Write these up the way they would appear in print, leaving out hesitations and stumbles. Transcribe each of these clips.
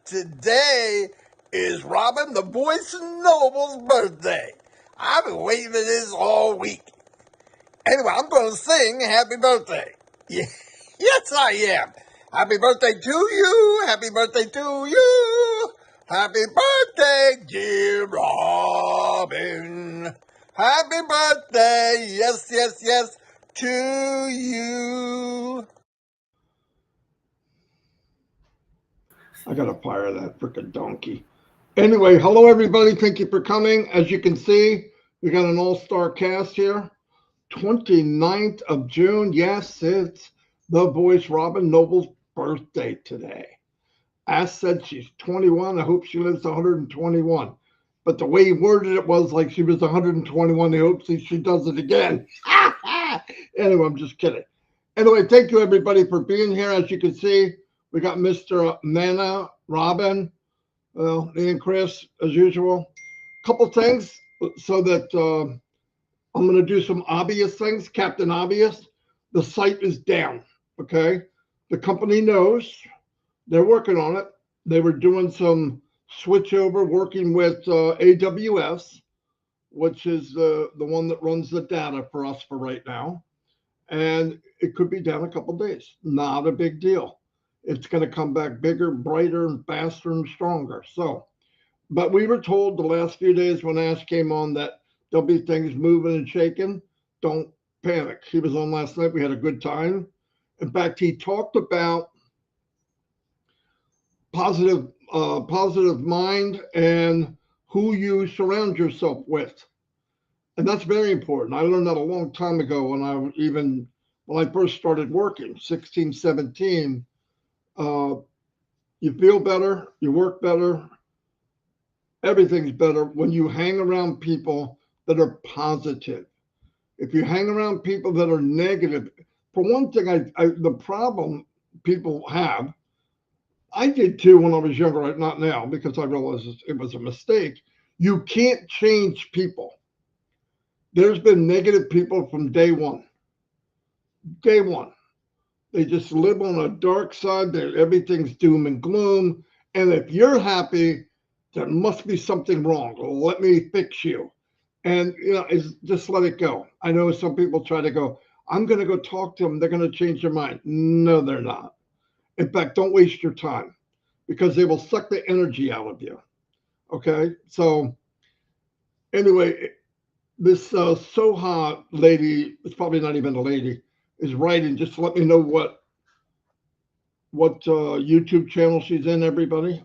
Today is Robin the Voice Noble's birthday. I've been waiting for this all week. Anyway, I'm going to sing happy birthday. Yeah, yes, I am. Happy birthday to you. Happy birthday to you. Happy birthday, dear Robin. Happy birthday, yes, yes, yes, to you. I gotta fire that frickin' donkey. Anyway, hello everybody. Thank you for coming. As you can see, we got an all-star cast here. 29th of June. Yes, it's the voice Robin Noble's birthday today. As said, she's 21. I hope she lives to 121. But the way he worded it was like she was 121. He hopes she does it again. Anyway, I'm just kidding. Anyway, thank you everybody for being here. As you can see, we got Mr. Mana, Robin, well, me and Chris, as usual. Couple things so that I'm going to do some obvious things. Captain Obvious, the site is down, okay? The company knows. They're working on it. They were doing some switchover, working with AWS, which is the one that runs the data for us for right now. And it could be down a couple days. Not a big deal. It's going to come back bigger, brighter, and faster and stronger. So, but we were told the last few days when Ash came on that there'll be things moving and shaking. Don't panic. He was on last night. We had a good time. In fact, he talked about positive mind and who you surround yourself with. And that's very important. I learned that a long time ago when I first started working, 16, 17. You feel better, you work better, everything's better when you hang around people that are positive. If you hang around people that are negative, for one thing, the problem people have, I did too when I was younger, not now, because I realized it was a mistake. You can't change people. There's been negative people from day one. Day one. They just live on a dark side. Everything's doom and gloom. And if you're happy, there must be something wrong. Let me fix you. And it's just let it go. I know some people try to go, I'm going to go talk to them. They're going to change their mind. No, they're not. In fact, don't waste your time because they will suck the energy out of you. Okay. So anyway, this Soha lady, it's probably not even a lady, is writing. Just let me know what YouTube channel she's in, everybody,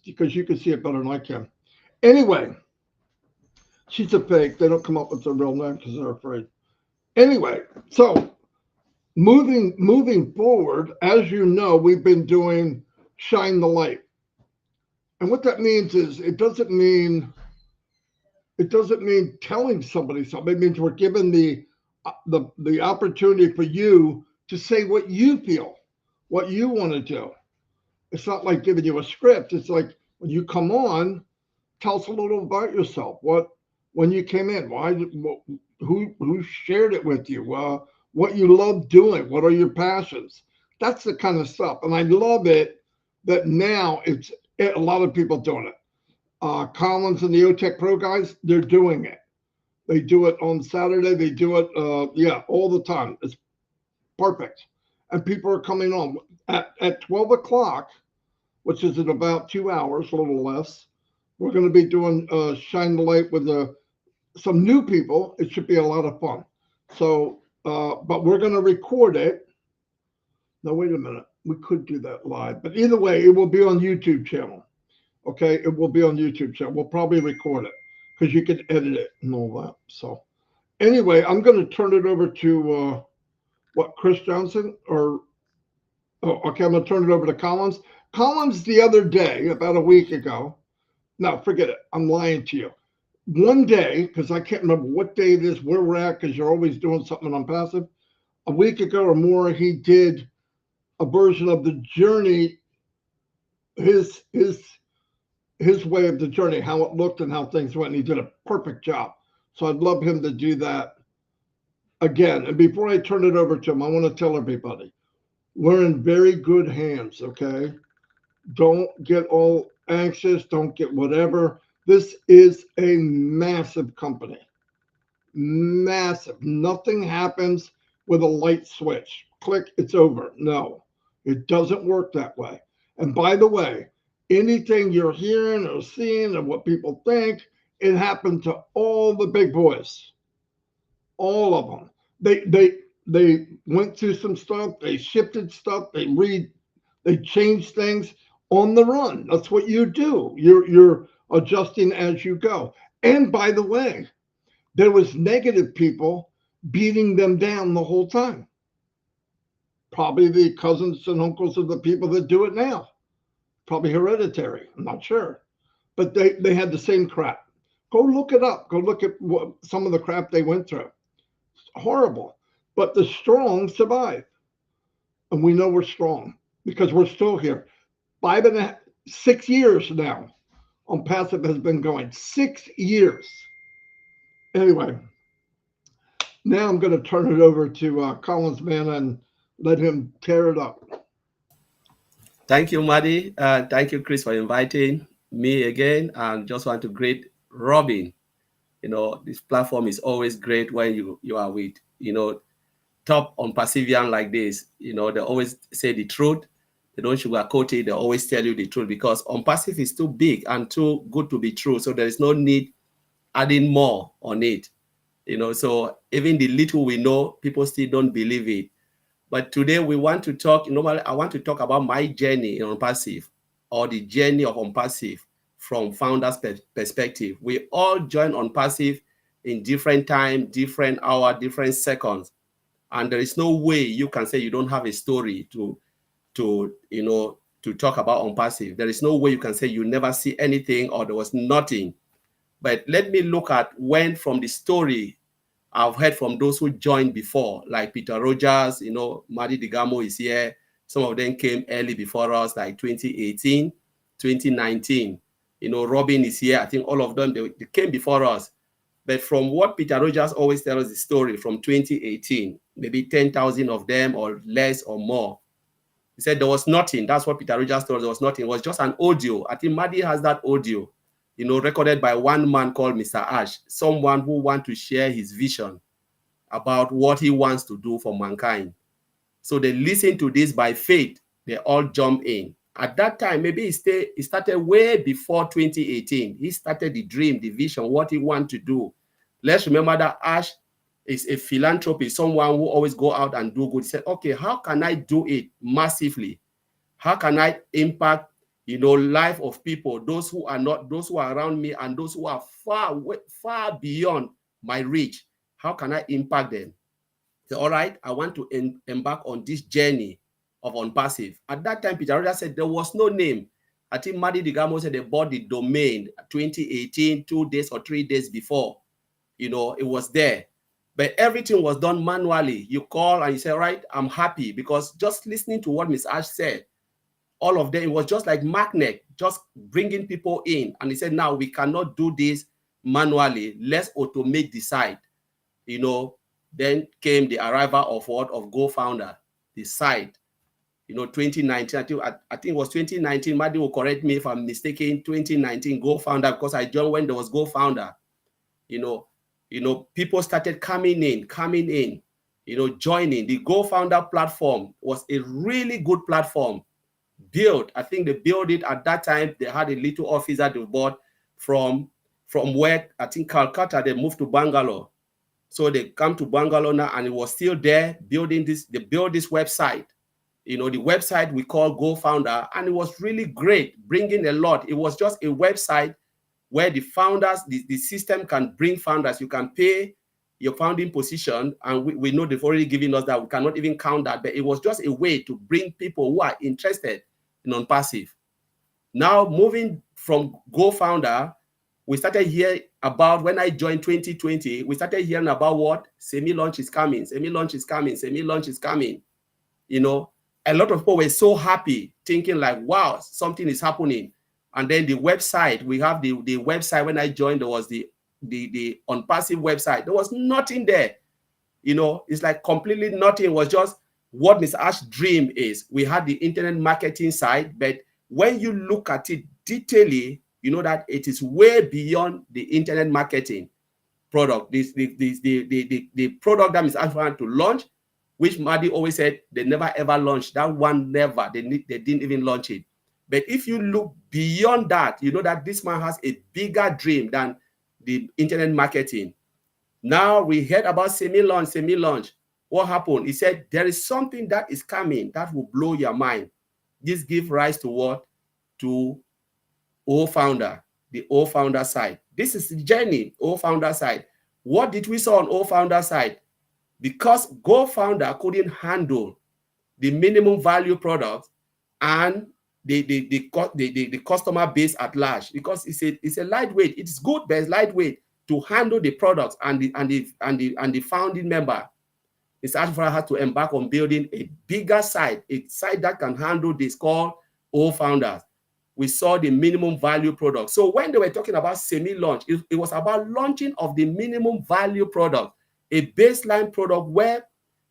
because you can see it better than I can. Anyway, she's a fake. They don't come up with their real name because they're afraid. Anyway, so moving forward, as you know, we've been doing Shine the Light. And what that means is it doesn't mean telling somebody something. It means we're given the opportunity for you to say what you feel, what you want to do. It's not like giving you a script. It's like when you come on, tell us a little about yourself. When you came in, who shared it with you? What you love doing? What are your passions? That's the kind of stuff. And I love it that now it's a lot of people doing it. Collins and the OTech Pro guys, they're doing it. They do it on Saturday. They do it, all the time. It's perfect. And people are coming on at 12 o'clock, which is in about 2 hours, a little less. We're going to be doing Shine the Light with some new people. It should be a lot of fun. So, but we're going to record it. Now, wait a minute. We could do that live. But either way, it will be on YouTube channel. Okay, it will be on YouTube channel. We'll probably record it because you can edit it and all that. So anyway, I'm going to turn it over to Chris Johnson okay, I'm going to turn it over to Collins. Collins the other day, about a week ago. No, forget it. I'm lying to you. One day, because I can't remember what day it is, where we're at, because you're always doing something on Passive. A week ago or more, he did a version of the journey, his way of the journey, how it looked and how things went. And he did a perfect job. So I'd love him to do that again. And before I turn it over to him, I want to tell everybody, we're in very good hands, okay? Don't get all anxious. Don't get whatever. This is a massive company. Massive. Nothing happens with a light switch. Click, it's over. No, it doesn't work that way. And by the way, anything you're hearing or seeing and what people think, it happened to all the big boys. All of them. They went through some stuff, they shifted stuff, they changed things on the run. That's what you do. You're adjusting as you go. And by the way, there was negative people beating them down the whole time. Probably the cousins and uncles of the people that do it now. Probably hereditary. I'm not sure. But they had the same crap. Go look it up. Go look at some of the crap they went through. It's horrible. But the strong survive. And we know we're strong because we're still here. 6 years now. ONPASSIVE has been going 6 years. Anyway, now I'm going to turn it over to Collins Man and let him tear it up. Thank you, Marty. Thank you, Chris, for inviting me again. And just want to greet Robin. This platform is always great when you are with, top ONPASSIVian like this. They always say the truth. They don't sugarcoat it. They always tell you the truth because ONPASSIVE is too big and too good to be true. So there is no need adding more on it. So even the little we know, people still don't believe it. But today we want to talk, normally I want to talk about my journey in ONPASSIVE or the journey of ONPASSIVE from founder's perspective. We all join ONPASSIVE in different time, different hour, different seconds. And there is no way you can say you don't have a story to talk about ONPASSIVE. There is no way you can say you never see anything or there was nothing. But let me look at when from the story I've heard from those who joined before, like Peter Rogers, Marty Digamo is here. Some of them came early before us, like 2018, 2019. Robin is here. I think all of them, they came before us. But from what Peter Rogers always tells us the story from 2018, maybe 10,000 of them or less or more. He said there was nothing. That's what Peter Rogers told us. There was nothing. It was just an audio. I think Marty has that audio, recorded by one man called Mr. Ash, someone who wants to share his vision about what he wants to do for mankind. So they listen to this by faith. They all jump in. At that time, maybe he started way before 2018. He started the dream, the vision, what he wants to do. Let's remember that Ash is a philanthropist, someone who always go out and do good. He said, okay, how can I do it massively? How can I impact, life of people, those who are around me and those who are far beyond my reach? How can I impact them? So, all right, I want to embark on this journey of ONPASSIVE. At that time, Peter Rogers said there was no name. I think Marty Digamo said they bought the domain 2018, 2 days or 3 days before. It was there. But everything was done manually. You call and you say, all right, I'm happy, because just listening to what Ms. Ash said, all of them, it was just like magnet, just bringing people in. And he said, now we cannot do this manually. Let's automate the site. Then came the arrival of GoFounder, the site. 2019, I think it was 2019. Marty will correct me if I'm mistaken. 2019 GoFounder, because I joined when there was GoFounder. People started coming in, joining. The GoFounder platform was a really good platform. I think they built it at that time. They had a little office that they bought from where, I think Calcutta, they moved to Bangalore. So they come to Bangalore now, and it was still there building this. They built this website. The website we call GoFounder, and it was really great, bringing a lot. It was just a website where the founders, the system can bring founders. You can pay your founding position, and we know they've already given us that. We cannot even count that, but it was just a way to bring people who are interested in ONPASSIVE. Now, moving from GoFounder, we started hearing about, when I joined 2020, we started hearing about what? Semi-launch is coming, semi-launch is coming, semi-launch is coming. A lot of people were so happy, thinking like, wow, something is happening. And then the website, we have the website. When I joined, there was the ONPASSIVE website. There was nothing there. It's like completely nothing. It was just what Mr. Ash's dream is. We had the internet marketing side, but when you look at it detailedly, you know that it is way beyond the internet marketing product. The product that is trying to launch, which Marty always said they never ever launched. That one never, they didn't even launch it. But if you look beyond that, you know that this man has a bigger dream than the internet marketing. Now we heard about semi-launch. What happened? He said there is something that is coming that will blow your mind. This gives rise to what? To O-Founder, the O-Founder side. This is the journey, O-Founder side. What did we saw on O-Founder side? Because Go-Founder couldn't handle the minimum value product and the customer base at large, because it's a lightweight. It's good, but it's lightweight to handle the products and the founding member. Mr. Ashford had to embark on building a bigger site, a site that can handle this, called O-Founders. We saw the minimum value product. So when they were talking about semi-launch, it was about launching of the minimum value product, a baseline product where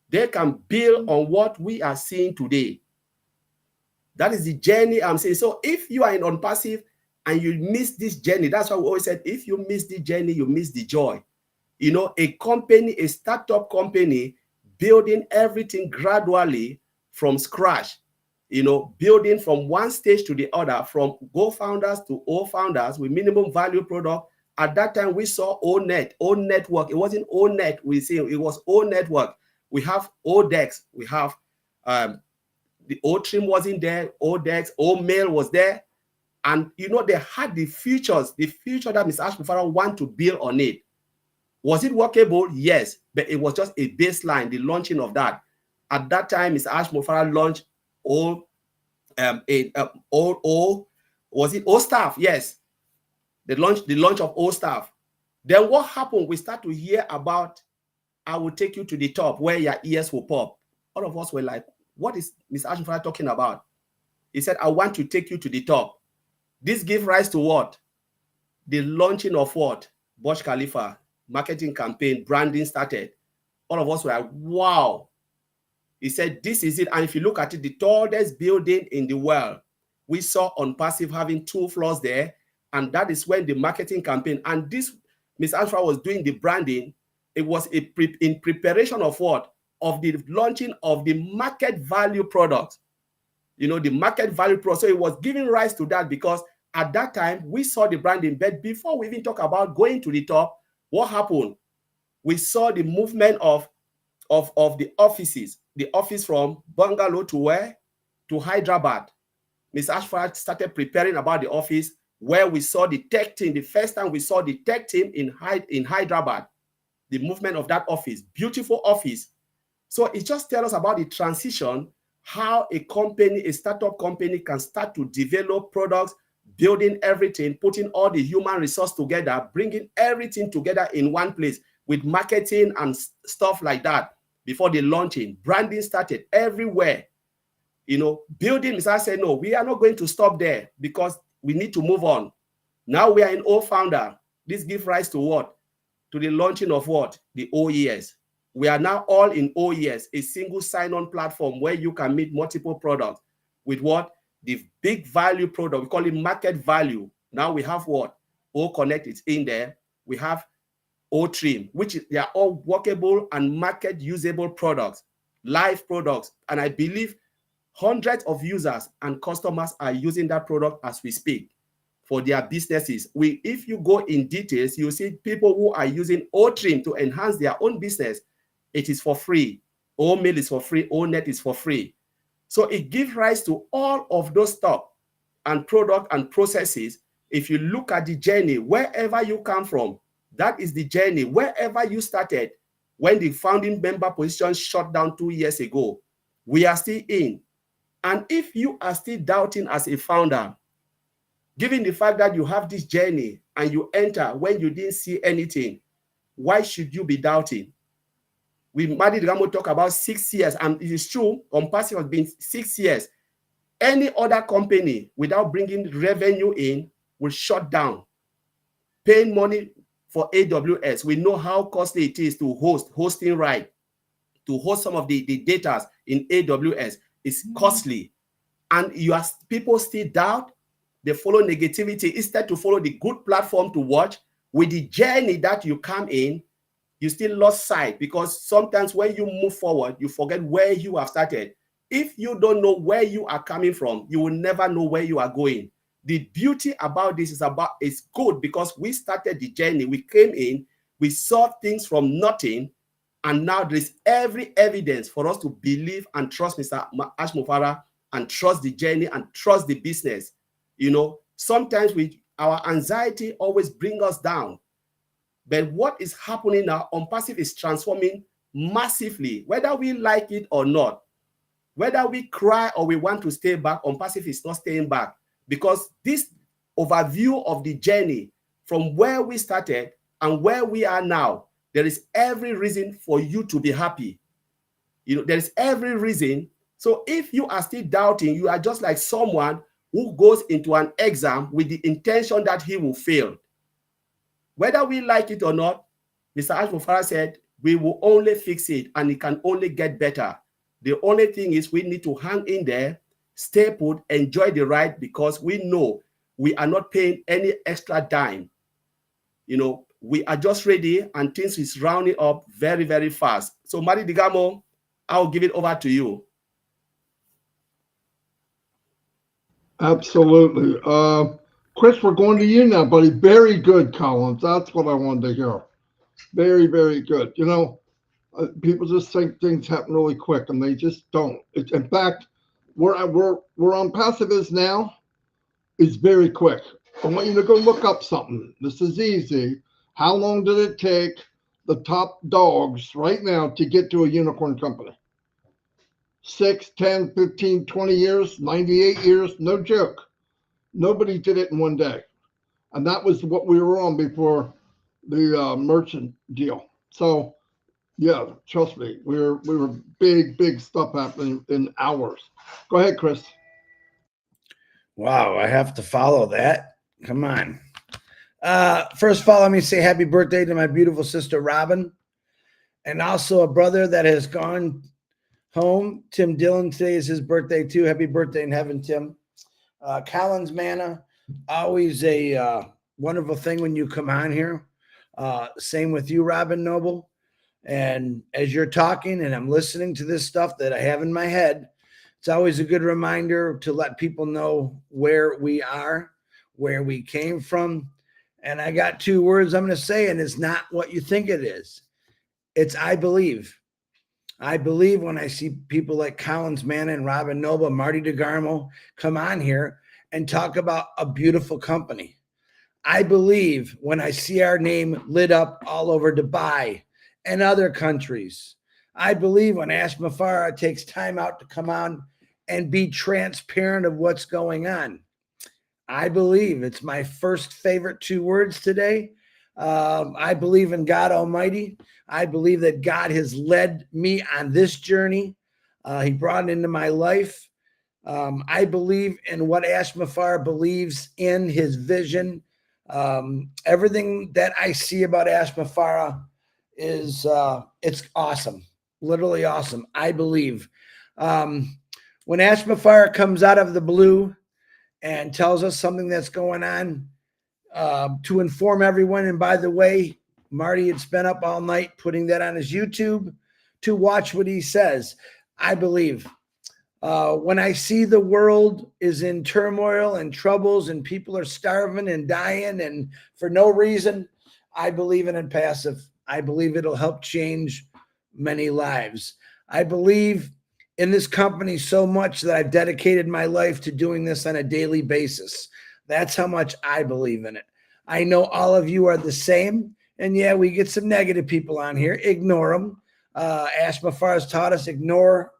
they can build on what we are seeing today. That is the journey I'm saying. So if you are in ONPASSIVE and you miss this journey, that's why we always said, if you miss the journey, you miss the joy. You know, a company, a startup company, building everything gradually from scratch, you know, building from one stage to the other, from Go-Founders to O-Founders with minimum value product. At that time, we saw O-Net, O-Network. It wasn't O-Net, we see it was O-Network. We have O-Dex, we have the O-Trim wasn't there, O-Dex, O-Mail was there. And, you know, they had the features that Mr. Ashford want to build on it. Was it workable? Yes, but it was just a baseline, the launching of that. At that time, Mr. Ashford launched was it O-Staff? Yes, the launch of O-Staff. Then what happened? We start to hear about, I will take you to the top, where your ears will pop. All of us were like, what is Mr. Ashford talking about? He said, I want to take you to the top. This gives rise to what? The launching of what? Burj Khalifa, marketing campaign, branding started. All of us were like, wow. He said, this is it. And if you look at it, the tallest building in the world, we saw ONPASSIVE having 2 floors there. And that is when the marketing campaign, and this, Mr. Ashford was doing the branding. It was in preparation of what? Of the launching of the market value product. You know, the market value product. So it was giving rise to that, because at that time, we saw the branding. But before we even talk about going to the top, what happened? We saw the movement of the offices. The office from Bangalore to where? To Hyderabad. Mr. Ashford started preparing about the office, where we saw the tech team. The first time we saw the tech team in Hyderabad, the movement of that office, beautiful office. So it just tells us about the transition, how a company, a startup company, can start to develop products, building everything, putting all the human resource together, bringing everything together in one place with marketing and stuff like that before the launching. Branding started everywhere. You know, building, Mr. said, no, we are not going to stop there because we need to move on. Now we are in O-Founder. This gives rise to what? To the launching of what? The OES. We are now all in OES, a single sign-on platform where you can meet multiple products with what? The big value product. We call it market value. Now we have what? O-Connect is in there. We have O-Trim, which they are all workable and market usable products, live products. And I believe hundreds of users and customers are using that product as we speak for their businesses. If you go in details, you see people who are using O-Trim to enhance their own business. It is for free. O-Mail is for free. O-Net is for free. So it gives rise to all of those stuff and product and processes. If you look at the journey, wherever you come from, that is the journey. Wherever you started, when the founding member position shut down 2 years ago, we are still in. And if you are still doubting as a founder, given the fact that you have this journey and you enter when you didn't see anything, why should you be doubting? Marty talk about 6 years, and it is true, ONPASSIVE has been 6 years. Any other company without bringing revenue in will shut down. Paying money for AWS, we know how costly it is to hosting right, to host some of the data in AWS is costly. and people still doubt, they follow negativity instead to follow the good platform to watch. With the journey that you come in, you still lost sight, because sometimes when you move forward, you forget where you have started. If you don't know where you are coming from, you will never know where you are going. The beauty about this is good, because we started the journey. We came in, we saw things from nothing, and now there's every evidence for us to believe and trust Mr. Ashmufara, and trust the journey and trust the business. You know, sometimes our anxiety always brings us down. But what is happening now, ONPASSIVE is transforming massively, whether we like it or not. Whether we cry or we want to stay back, ONPASSIVE is not staying back, because this overview of the journey from where we started and where we are now, there is every reason for you to be happy. You know, there is every reason. So if you are still doubting, you are just like someone who goes into an exam with the intention that he will fail. Whether we like it or not, Mr. Ashmufara said, we will only fix it and it can only get better. The only thing is we need to hang in there, stay put, enjoy the ride, because we know we are not paying any extra dime. You know, we are just ready and things is rounding up very, very fast. So Marty Digamo, I'll give it over to you. Absolutely. Chris, we're going to you now, buddy. Very good, Collins. That's what I wanted to hear. Very, very good. You know, people just think things happen really quick, and they just don't. In fact, where ONPASSIVE is now is very quick. I want you to go look up something. This is easy. How long did it take the top dogs right now to get to a unicorn company? 6, 10, 15, 20 years, 98 years, no joke. Nobody did it in one day. And that was what we were on before the merchant deal. So, yeah, trust me, we were big stuff happening in hours. Go ahead, Chris. Wow, I have to follow that. Come on. First of all, let me say happy birthday to my beautiful sister, Robin, and also a brother that has gone home, Tim Dillon. Today is his birthday, too. Happy birthday in heaven, Tim. Collins Manna, always a wonderful thing when you come on here. Same with you, Robin Noble. And as you're talking and I'm listening to this stuff that I have in my head, it's always a good reminder to let people know where we are, where we came from. And I got 2 words I'm going to say, and it's not what you think it is. It's I believe. I believe when I see people like Collins Manna and Robin Noble, Marty DeGarmo come on here and talk about a beautiful company. I believe when I see our name lit up all over Dubai and other countries. I believe when Ashmufara takes time out to come on and be transparent of what's going on. I believe. It's my first favorite 2 words today. I believe in God Almighty. I believe that God has led me on this journey. He brought it into my life. I believe in what Ashmufara believes in, his vision. Everything that I see about Ashmufara is it's awesome, literally awesome. I believe when Ashmufara comes out of the blue and tells us something that's going on, to inform everyone. And by the way, Marty had spent up all night putting that on his YouTube to watch what he says. I believe when I see the world is in turmoil and troubles and people are starving and dying and for no reason, I believe in ONPASSIVE. I believe it'll help change many lives. I believe in this company so much that I've dedicated my life to doing this on a daily basis. That's how much I believe in it. I know all of you are the same. And yeah, we get some negative people on here. Ignore them. Ashmufara has taught us ignore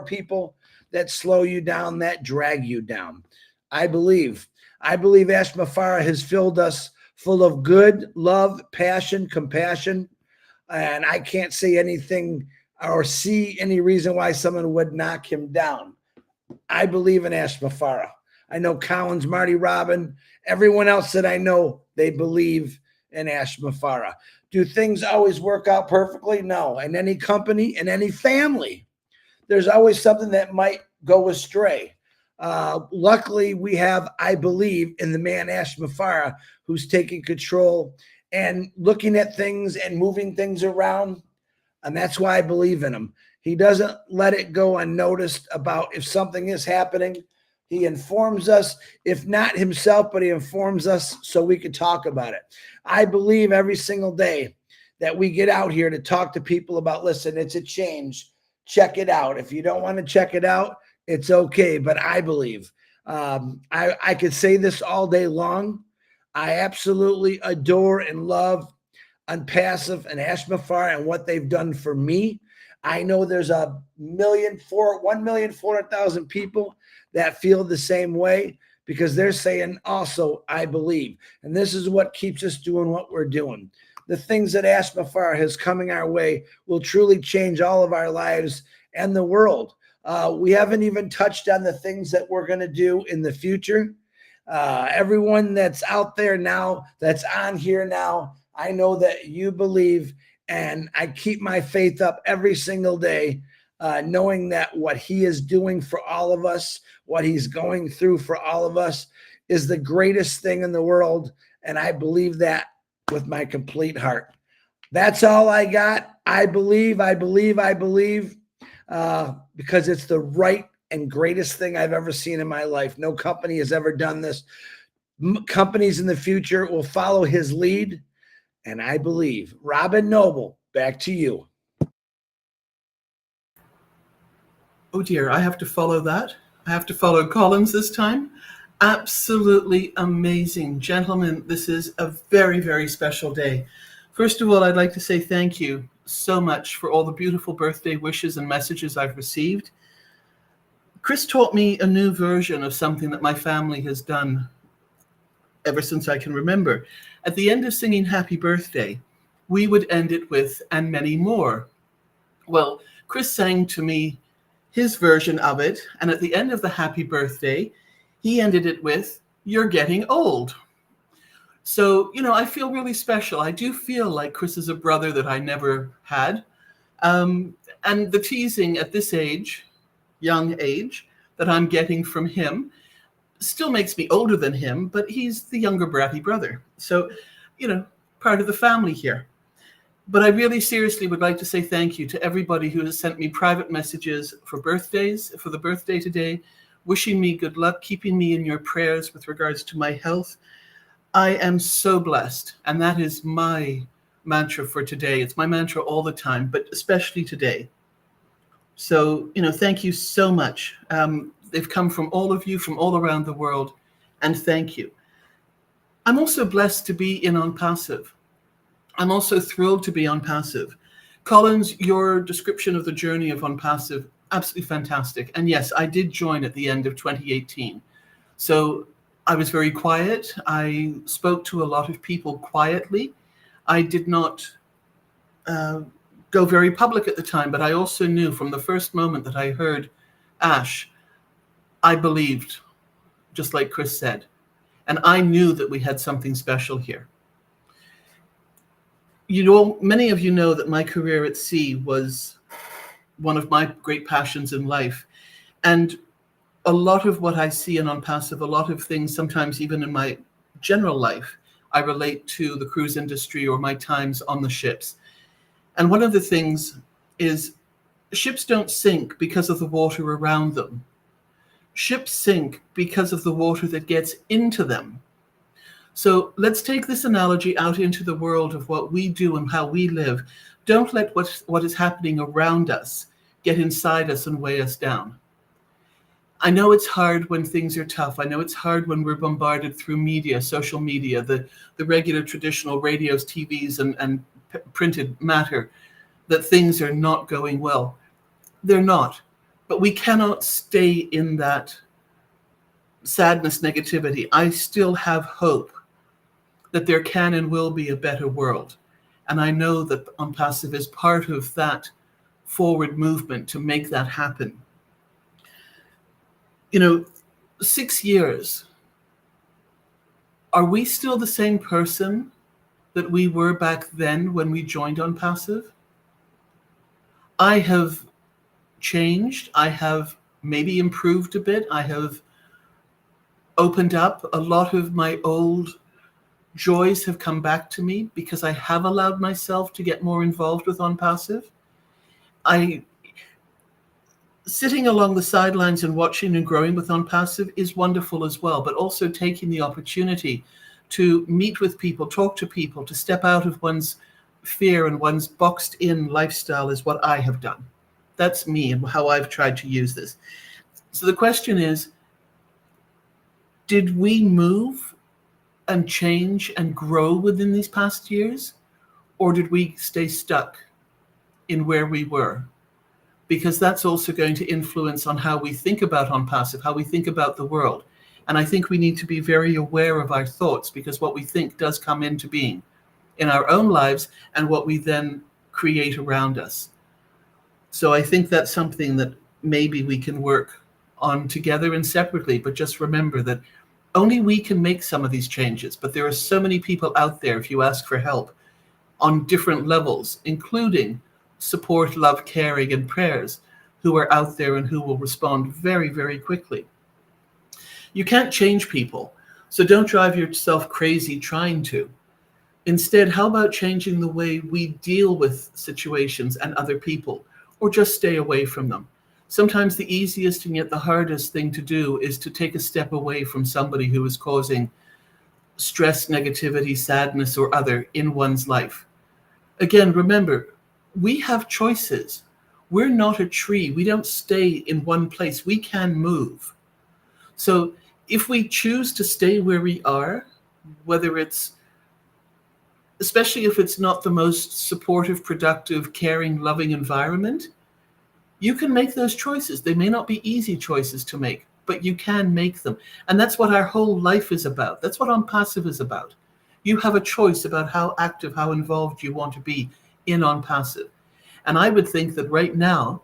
people that slow you down, that drag you down. I believe Ashmufara has filled us full of good, love, passion, compassion. And I can't say anything or see any reason why someone would knock him down. I believe in Ashmufara. I know Collins, Marty, Robin, everyone else that I know, they believe in Ashmufara. Do things always work out perfectly? No. In any company, in any family, there's always something that might go astray. Luckily, we have, I believe, in the man Ash Mafara, who's taking control and looking at things and moving things around. And that's why I believe in him. He doesn't let it go unnoticed about if something is happening. He informs us, if not himself, but he informs us so we can talk about it. I believe every single day that we get out here to talk to people about, listen, it's a change. Check it out. If you don't want to check it out, it's okay. But I believe, I could say this all day long. I absolutely adore and love ONPASSIVE and Ash Mafara and what they've done for me. I know there's 1,400,000 people that feel the same way, because they're saying also, I believe. And this is what keeps us doing what we're doing. The things that Ash Mafara has coming our way will truly change all of our lives and the world. We haven't even touched on the things that we're going to do in the future. Everyone that's out there now, that's on here now, I know that you believe, and I keep my faith up every single day, knowing that what he is doing for all of us, what he's going through for all of us, is the greatest thing in the world. And I believe that with my complete heart. That's all I got. I believe, because it's the right and greatest thing I've ever seen in my life. No company has ever done this. Companies in the future will follow his lead. And I believe. Robin Noble, back to you. Oh dear, I have to follow that. I have to follow Collins this time. Absolutely amazing. Gentlemen, this is a very, very special day. First of all, I'd like to say thank you so much for all the beautiful birthday wishes and messages I've received. Chris taught me a new version of something that my family has done ever since I can remember. At the end of singing Happy Birthday, we would end it with "and many more." Well, Chris sang to me his version of it, and at the end of the Happy Birthday, he ended it with "You're getting old." So, I feel really special. I do feel like Chris is a brother that I never had. And the teasing at this age, young age, that I'm getting from him still makes me older than him, but he's the younger bratty brother. So, part of the family here. But I really seriously would like to say thank you to everybody who has sent me private messages for birthdays, for the birthday today, wishing me good luck, keeping me in your prayers with regards to my health. I am so blessed, and that is my mantra for today. It's my mantra all the time, but especially today. So, thank you so much. They've come from all of you, from all around the world, and thank you. I'm also blessed to be in ONPASSIVE. I'm also thrilled to be ONPASSIVE. Collins, your description of the journey of ONPASSIVE, absolutely fantastic. And yes, I did join at the end of 2018. So I was very quiet. I spoke to a lot of people quietly. I did not go very public at the time, but I also knew from the first moment that I heard Ash, I believed, just like Chris said. And I knew that we had something special here. Many of you know that my career at sea was one of my great passions in life. And a lot of what I see in ONPASSIVE, a lot of things, sometimes even in my general life, I relate to the cruise industry or my times on the ships. And one of the things is ships don't sink because of the water around them. Ships sink because of the water that gets into them. So let's take this analogy out into the world of what we do and how we live. Don't let what is happening around us get inside us and weigh us down. I know it's hard when things are tough. I know it's hard when we're bombarded through media, social media, the regular traditional radios, TVs, and printed matter, that things are not going well. They're not. But we cannot stay in that sadness, negativity. I still have hope that there can and will be a better world. And I know that ONPASSIVE is part of that forward movement to make that happen. 6 years. Are we still the same person that we were back then when we joined ONPASSIVE? I have changed. I have maybe improved a bit. I have opened up. A lot of my old joys have come back to me because I have allowed myself to get more involved with ONPASSIVE. Sitting along the sidelines and watching and growing with ONPASSIVE is wonderful as well, but also taking the opportunity to meet with people, talk to people, to step out of one's fear and one's boxed in lifestyle is what I have done. That's me and how I've tried to use this. So the question is, did we move and change and grow within these past years? Or did we stay stuck in where we were? Because that's also going to influence on how we think about ONPASSIVE, how we think about the world. And I think we need to be very aware of our thoughts, because what we think does come into being in our own lives and what we then create around us. So I think that's something that maybe we can work on together and separately, but just remember that only we can make some of these changes. But there are so many people out there, if you ask for help, on different levels, including support, love, caring, and prayers, who are out there and who will respond very, very quickly. You can't change people, so don't drive yourself crazy trying to. Instead, how about changing the way we deal with situations and other people, or just stay away from them? Sometimes the easiest and yet the hardest thing to do is to take a step away from somebody who is causing stress, negativity, sadness, or other in one's life. Again, remember, we have choices. We're not a tree. We don't stay in one place. We can move. So if we choose to stay where we are, whether it's, especially if it's not the most supportive, productive, caring, loving environment, you can make those choices. They may not be easy choices to make, but you can make them. And that's what our whole life is about. That's what ONPASSIVE is about. You have a choice about how active, how involved you want to be in ONPASSIVE. And I would think that right now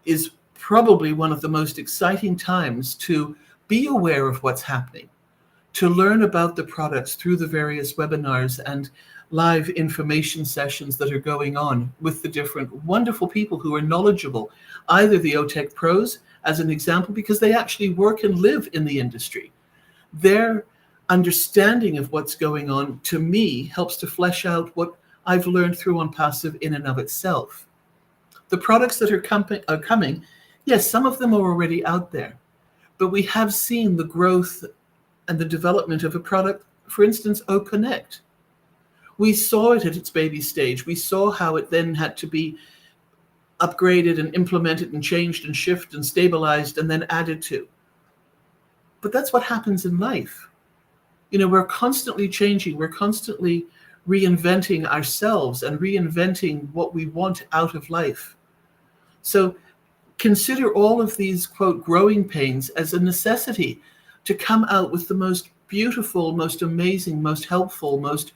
is probably one of the most exciting times to be aware of what's happening, to learn about the products through the various webinars and live information sessions that are going on with the different wonderful people who are knowledgeable, either the OTech pros as an example, because they actually work and live in the industry. Their understanding of what's going on, to me, helps to flesh out what I've learned through ONPASSIVE in and of itself. The products that are coming, yes, some of them are already out there, but we have seen the growth and the development of a product, for instance, OConnect. We saw it at its baby stage. We saw how it then had to be upgraded and implemented and changed and shifted and stabilized and then added to. But that's what happens in life. You know, we're constantly changing. We're constantly reinventing ourselves and reinventing what we want out of life. So consider all of these, quote, growing pains as a necessity to come out with the most beautiful, most amazing, most helpful, most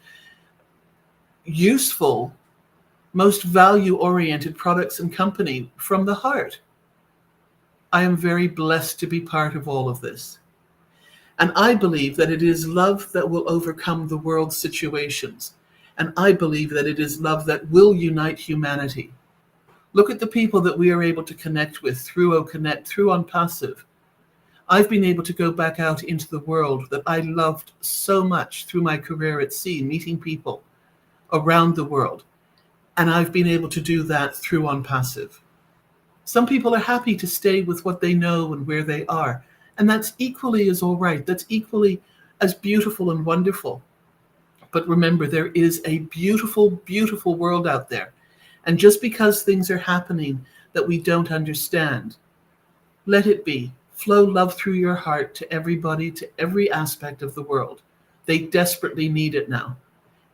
useful, most value-oriented products and company from the heart. I am very blessed to be part of all of this. And I believe that it is love that will overcome the world's situations. And I believe that it is love that will unite humanity. Look at the people that we are able to connect with through OConnect, through ONPASSIVE. I've been able to go back out into the world that I loved so much through my career at sea, meeting people around the world. And I've been able to do that through ONPASSIVE. Some people are happy to stay with what they know and where they are. And that's equally as all right. That's equally as beautiful and wonderful. But remember, there is a beautiful, beautiful world out there. And just because things are happening that we don't understand, let it be. Flow love through your heart to everybody, to every aspect of the world. They desperately need it now.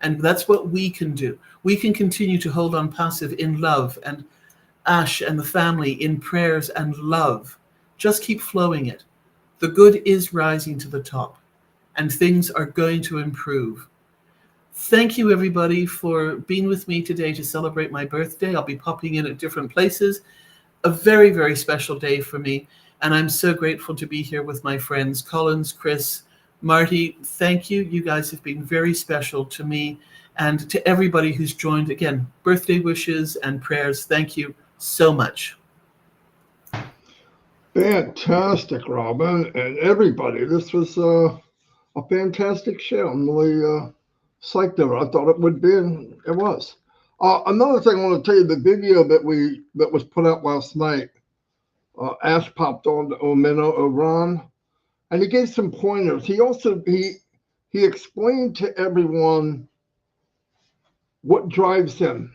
And that's what we can do. We can continue to hold ONPASSIVE in love, and Ash and the family in prayers and love. Just keep flowing it. The good is rising to the top, and things are going to improve. Thank you, everybody, for being with me today to celebrate my birthday. I'll be popping in at different places. A very, very special day for me, and I'm so grateful to be here with my friends, Collins, Chris, Marty. Thank you. You guys have been very special to me and to everybody who's joined. Again, birthday wishes and prayers. Thank you so much. Fantastic, Robin, and everybody. This was a fantastic show. I'm really psyched over it. I thought it would be, and it was. Another thing I want to tell you, the video that was put out last night, Ash popped on to Omeno Oran, and he gave some pointers. He also he explained to everyone what drives him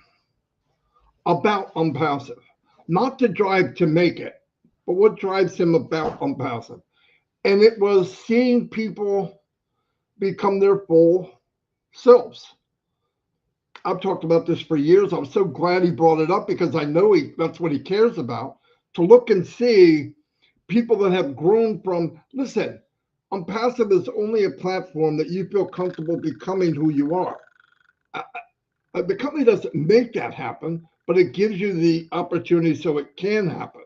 about ONPASSIVE. Not to drive to make it, but what drives him about ONPASSIVE. And it was seeing people become their full selves. I've talked about this for years. I'm so glad he brought it up because I know that's what he cares about. To look and see people that have grown from, listen, ONPASSIVE is only a platform that you feel comfortable becoming who you are. The company doesn't make that happen, but it gives you the opportunity so it can happen.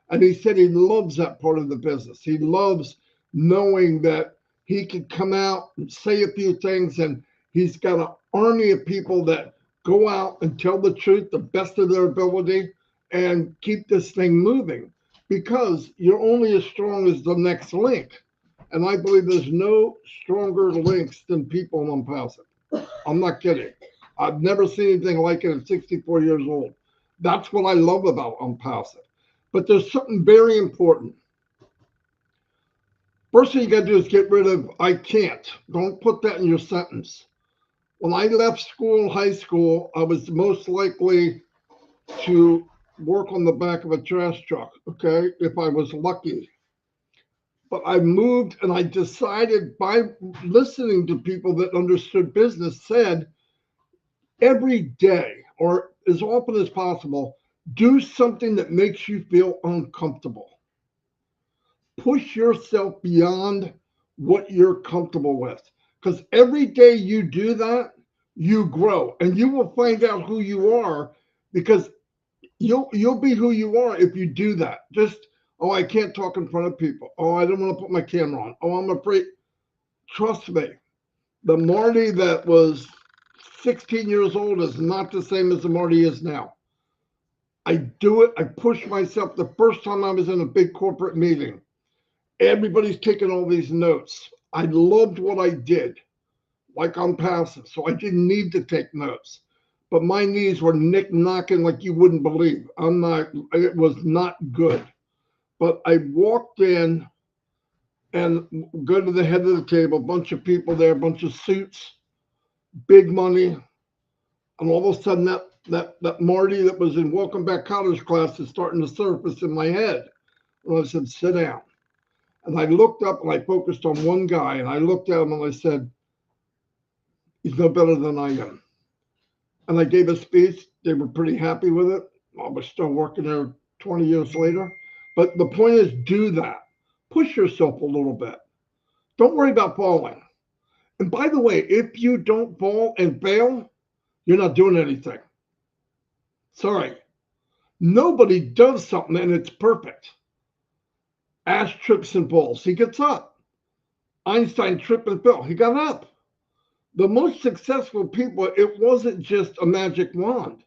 And he said he loves that part of the business. He loves knowing that he can come out and say a few things, and he's got an army of people that go out and tell the truth the best of their ability and keep this thing moving, because you're only as strong as the next link. And I believe there's no stronger links than people in ONPASSIVE. I'm not kidding. I've never seen anything like it at 64 years old. That's what I love about ONPASSIVE. But there's something very important. First thing you got to do is get rid of I can't. Don't put that in your sentence. When I left school, high school, I was most likely to work on the back of a trash truck, okay, if I was lucky. But I moved and I decided by listening to people that understood business said every day or as often as possible, do something that makes you feel uncomfortable. Push yourself beyond what you're comfortable with. Because every day you do that, you grow and you will find out who you are, because you'll be who you are if you do that. Just, oh, I can't talk in front of people. Oh, I don't want to put my camera on. Oh, I'm afraid. Trust me, the Marty that was 16 years old is not the same as the Marty is now. I do it. I push myself. The first time I was in a big corporate meeting, everybody's taking all these notes. I loved what I did, like ONPASSIVE, so I didn't need to take notes. But my knees were knocking like you wouldn't believe. It was not good. But I walked in and go to the head of the table, a bunch of people there, a bunch of suits, big money. And all of a sudden that Marty that was in Welcome Back College class is starting to surface in my head. And I said, sit down. And I looked up and I focused on one guy, and I looked at him and I said, he's no better than I am. And I gave a speech. They were pretty happy with it. I was still working there 20 years later. But the point is, do that. Push yourself a little bit. Don't worry about falling. And by the way, if you don't fall and fail, you're not doing anything. Sorry. Nobody does something and it's perfect. Ash trips and falls. He gets up. Einstein tripped and fell. He got up. The most successful people, it wasn't just a magic wand.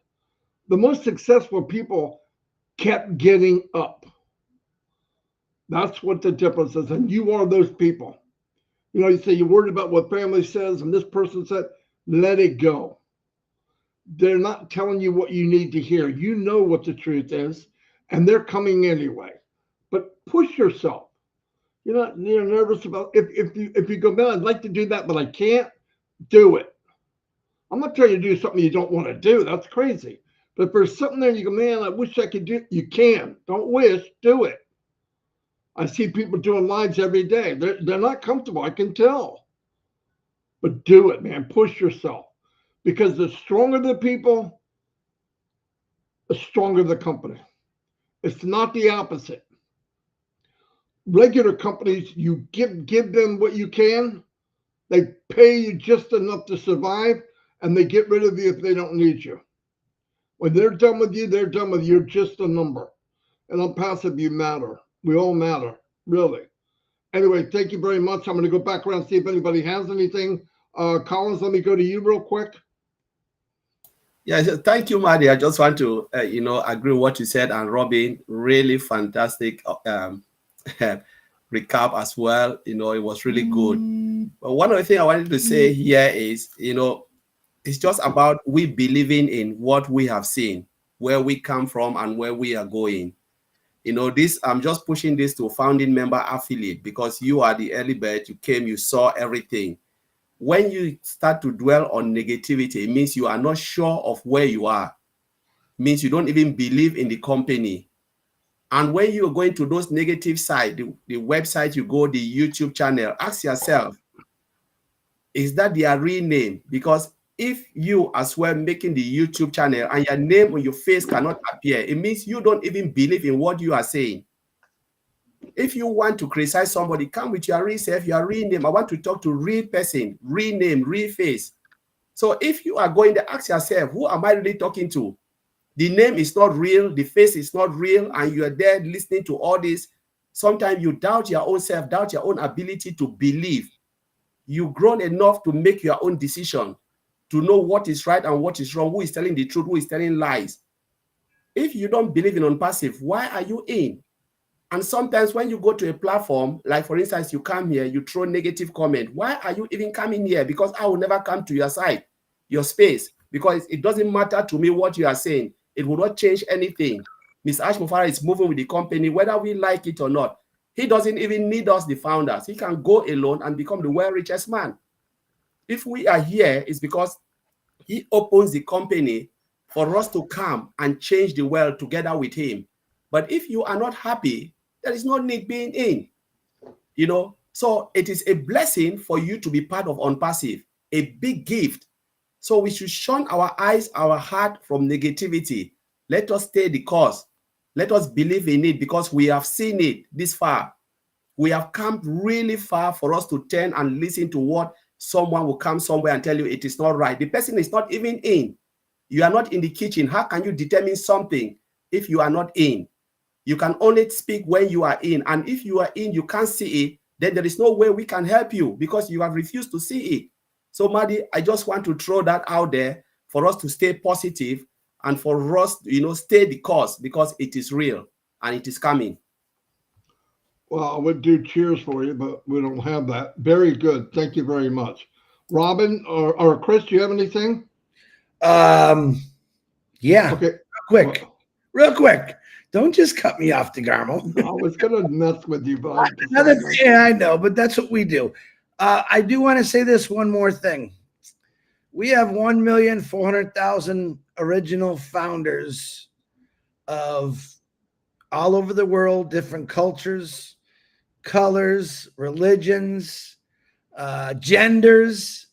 The most successful people kept getting up. That's what the difference is. And you are those people. You know, you say you're worried about what family says and this person said, let it go. They're not telling you what you need to hear. You know what the truth is, and they're coming anyway. But push yourself. You're nervous about if you go, man, I'd like to do that, but I can't. Do it. I'm not telling you to do something you don't want to do. That's crazy. But if there's something there you go, man, I wish I could do it. You can. Don't wish. Do it. I see people doing lives every day. They're not comfortable. I can tell. But do it, man. Push yourself. Because the stronger the people, the stronger the company. It's not the opposite. Regular companies, you give them what you can. They pay you just enough to survive, and they get rid of you if they don't need you. When they're done with you, they're done with you. You're just a number. And ONPASSIVE, you matter. We all matter, really. Anyway, thank you very much. I'm going to go back around and see if anybody has anything. Collins, let me go to you real quick. Yeah, thank you, Marty. I just want to, agree with what you said. And Robin, really fantastic recap as well. You know, it was really good. But one of the things I wanted to say here is, you know, it's just about we believing in what we have seen, where we come from and where we are going. You know, this, I'm just pushing this to founding member affiliate because you are the early bird, you came, you saw everything. When you start to dwell on negativity, it means you are not sure of where you are. It means you don't even believe in the company. And when you're going to those negative sides, the website you go, the YouTube channel, ask yourself, is that their real name? Because if you as well making the YouTube channel and your name or your face cannot appear, it means you don't even believe in what you are saying. If you want to criticize somebody, come with your real self, your real name. I want to talk to real person, real name, real face. So if you are going to ask yourself, who am I really talking to? The name is not real, the face is not real, and you are there listening to all this. Sometimes you doubt your own self, doubt your own ability to believe. You've grown enough to make your own decision, to know what is right and what is wrong, who is telling the truth, who is telling lies. If you don't believe in ONPASSIVE, why are you in? And sometimes when you go to a platform, like for instance, you come here, you throw negative comment. Why are you even coming here? Because I will never come to your side, your space, because it doesn't matter to me what you are saying. It will not change anything. Ms. Ashmufara is moving with the company, whether we like it or not. He doesn't even need us, the founders. He can go alone and become the world richest man. If we are here, it's because he opens the company for us to come and change the world together with him. But if you are not happy, there is no need being in. You know, so it is a blessing for you to be part of ONPASSIVE, a big gift. So we should shun our eyes, our heart from negativity. Let us stay the course. Let us believe in it because we have seen it this far. We have come really far for us to turn and listen to what someone will come somewhere and tell you it is not right. The person is not even in. You are not in the kitchen. How can you determine something if you are not in? You can only speak when you are in. And if you are in, you can't see it, then there is no way we can help you because you have refused to see it. So, Marty, I just want to throw that out there for us to stay positive and for us, stay the course because it is real and it is coming. Well, I would do cheers for you, but we don't have that. Very good. Thank you very much. Robin or Chris, do you have anything? Yeah. Okay. Real quick. Don't just cut me off, DeGarmo. I was going to mess with you, but yeah, I know, but that's what we do. I do want to say this one more thing. We have 1,400,000 original founders of all over the world, different cultures, colors, religions, genders.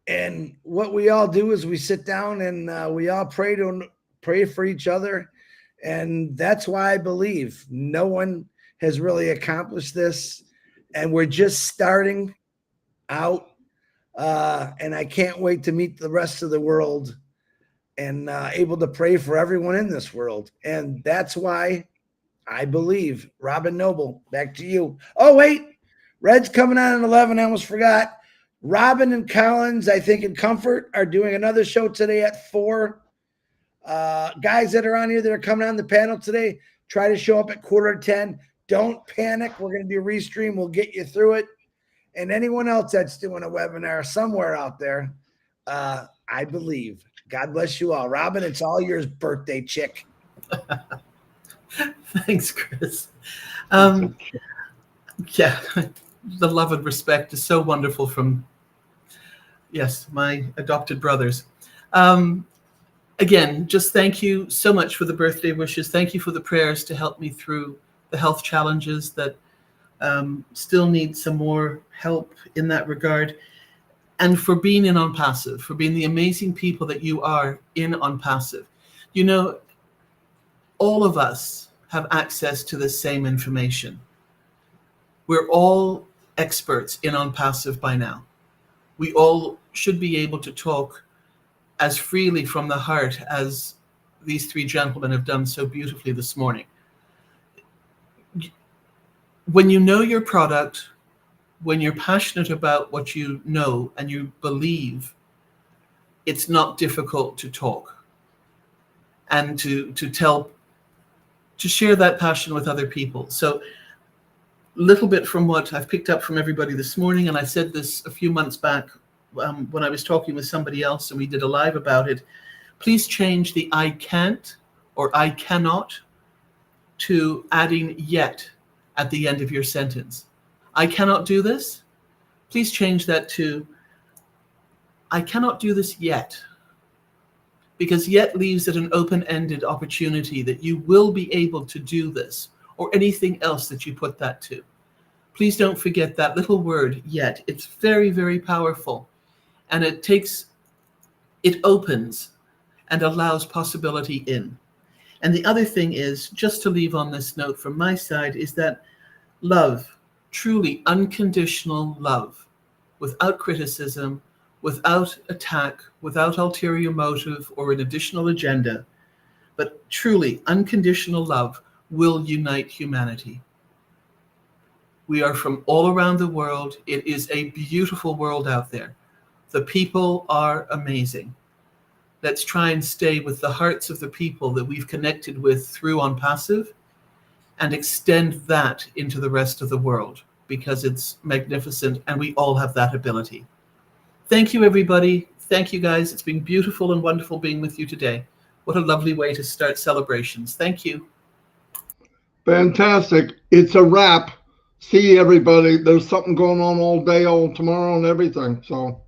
And what we all do is we sit down and we all pray for each other. And that's why I believe no one has really accomplished this. And we're just starting out. And I can't wait to meet the rest of the world and able to pray for everyone in this world. And that's why I believe. Robin Noble, back to you. Oh, wait. Red's coming on at 11. I almost forgot. Robin and Collins, I think in Comfort, are doing another show today at 4. Guys that are on here that are coming on the panel today, try to show up at 9:45. Don't panic. We're going to do restream. We'll get you through it. And anyone else that's doing a webinar somewhere out there, I believe. God bless you all. Robin, it's all yours, birthday chick. Thanks, Chris. Yeah, the love and respect is so wonderful from, yes, my adopted brothers. Again, just thank you so much for the birthday wishes. Thank you for the prayers to help me through the health challenges that still need some more help in that regard. And for being in ONPASSIVE, for being the amazing people that you are in ONPASSIVE. You know, all of us have access to the same information. We're all experts in ONPASSIVE by now. We all should be able to talk as freely from the heart as these 3 gentlemen have done so beautifully this morning. When you know your product, when you're passionate about what you know and you believe, it's not difficult to talk and to share that passion with other people. So little bit from what I've picked up from everybody this morning, and I said this a few months back when I was talking with somebody else and we did a live about it. Please change the I can't or I cannot to adding yet at the end of your sentence. I cannot do this. Please change that to I cannot do this yet, because yet leaves it an open-ended opportunity that you will be able to do this or anything else that you put that to. Please don't forget that little word yet. It's very, very powerful, and it opens and allows possibility in. And the other thing is, just to leave on this note from my side, is that love, truly unconditional love, without criticism, without attack, without ulterior motive or an additional agenda, but truly unconditional love will unite humanity. We are from all around the world. It is a beautiful world out there. The people are amazing. Let's try and stay with the hearts of the people that we've connected with through ONPASSIVE and extend that into the rest of the world, because it's magnificent and we all have that ability. Thank you, everybody. Thank you, guys. It's been beautiful and wonderful being with you today. What a lovely way to start celebrations. Thank you. Fantastic. It's a wrap. See everybody. There's something going on all day, all tomorrow and everything. So